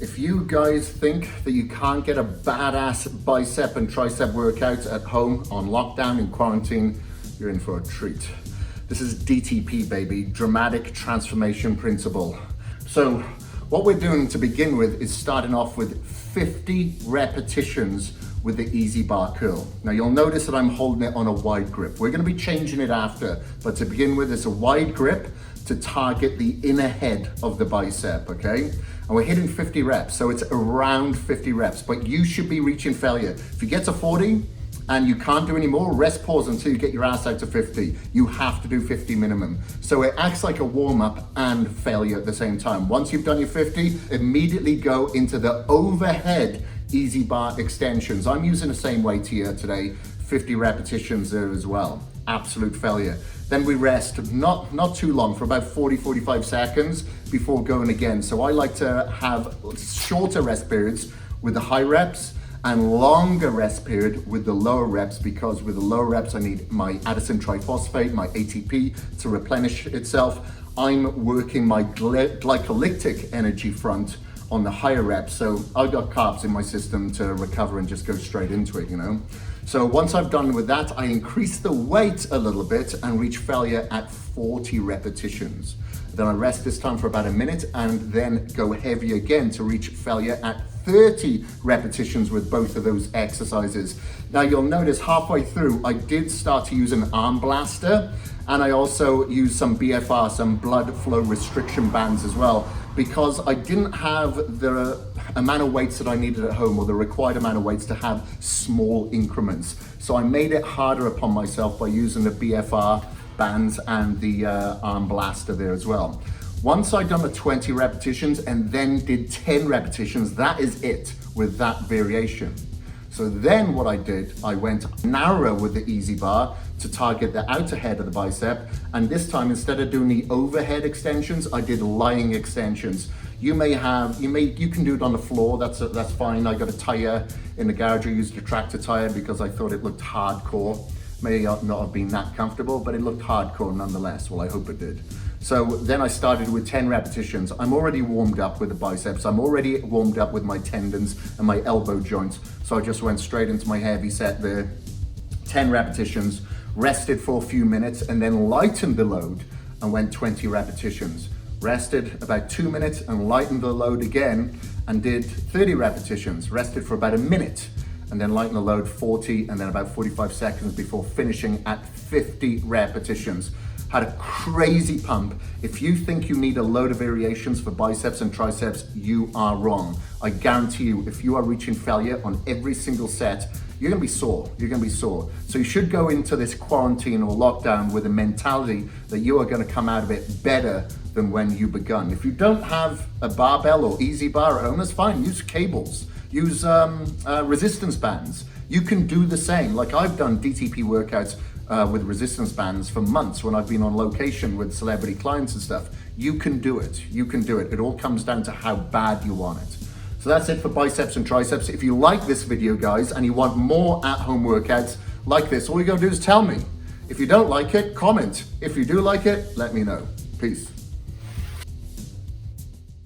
If you guys think that you can't get a badass bicep and tricep workout at home on lockdown in quarantine, you're in for a treat. This is DTP, baby, dramatic transformation principle. So what we're doing to begin with is starting off with 50 repetitions with the easy bar curl. Now you'll notice that I'm holding it on a wide grip. We're gonna be changing it after, but to begin with, it's a wide grip to target the inner head of the bicep, okay? And we're hitting 50 reps, so it's around 50 reps, but you should be reaching failure. If you get to 40 and you can't do any more, rest pause until you get your ass out to 50. You have to do 50 minimum. So it acts like a warm-up and failure at the same time. Once you've done your 50, immediately go into the overhead easy bar extensions. I'm using the same weight here today, 50 repetitions there as well. Absolute failure. Then we rest, not too long, for about 40-45 seconds before going again. So I like to have shorter rest periods with the high reps and longer rest period with the lower reps, because with the lower reps I need my adenosine triphosphate, my ATP, to replenish itself. I'm working my glycolytic energy front on the higher reps, so I've got carbs in my system to recover and just go straight into it, you know? So once I've done with that, I increase the weight a little bit and reach failure at 40 repetitions. Then I rest this time for about a minute and then go heavy again to reach failure at 30 repetitions with both of those exercises. Now you'll notice halfway through, I did start to use an arm blaster, and I also used some BFR, some blood flow restriction bands as well, because I didn't have the amount of weights that I needed at home, or the required amount of weights to have small increments. So I made it harder upon myself by using the BFR bands and the arm blaster there as well. Once I'd done the 20 repetitions and then did 10 repetitions, that is it with that variation. So then what I did, I went narrow with the easy bar to target the outer head of the bicep. And this time, instead of doing the overhead extensions, I did lying extensions. You can do it on the floor, that's fine. I got a tire in the garage. I used a tractor tire because I thought it looked hardcore. May not have been that comfortable, but it looked hardcore nonetheless. Well, I hope it did. So then I started with 10 repetitions. I'm already warmed up with the biceps. I'm already warmed up with my tendons and my elbow joints. So I just went straight into my heavy set there. 10 repetitions, rested for a few minutes, and then lightened the load and went 20 repetitions. Rested about 2 minutes and lightened the load again and did 30 repetitions. Rested for about a minute and then lighten the load 40 and then about 45 seconds before finishing at 50 repetitions. Had a crazy pump. If you think you need a load of variations for biceps and triceps, you are wrong. I guarantee you, if you are reaching failure on every single set, you're gonna be sore, So you should go into this quarantine or lockdown with a mentality that you are gonna come out of it better than when you begun. If you don't have a barbell or easy bar at home, that's fine, use cables. Use resistance bands. You can do the same. Like I've done DTP workouts with resistance bands for months when I've been on location with celebrity clients and stuff. You can do it. You can do it. It all comes down to how bad you want it. So that's it for biceps and triceps. If you like this video, guys, and you want more at-home workouts like this, all you gotta do is tell me. If you don't like it, comment. If you do like it, let me know. Peace.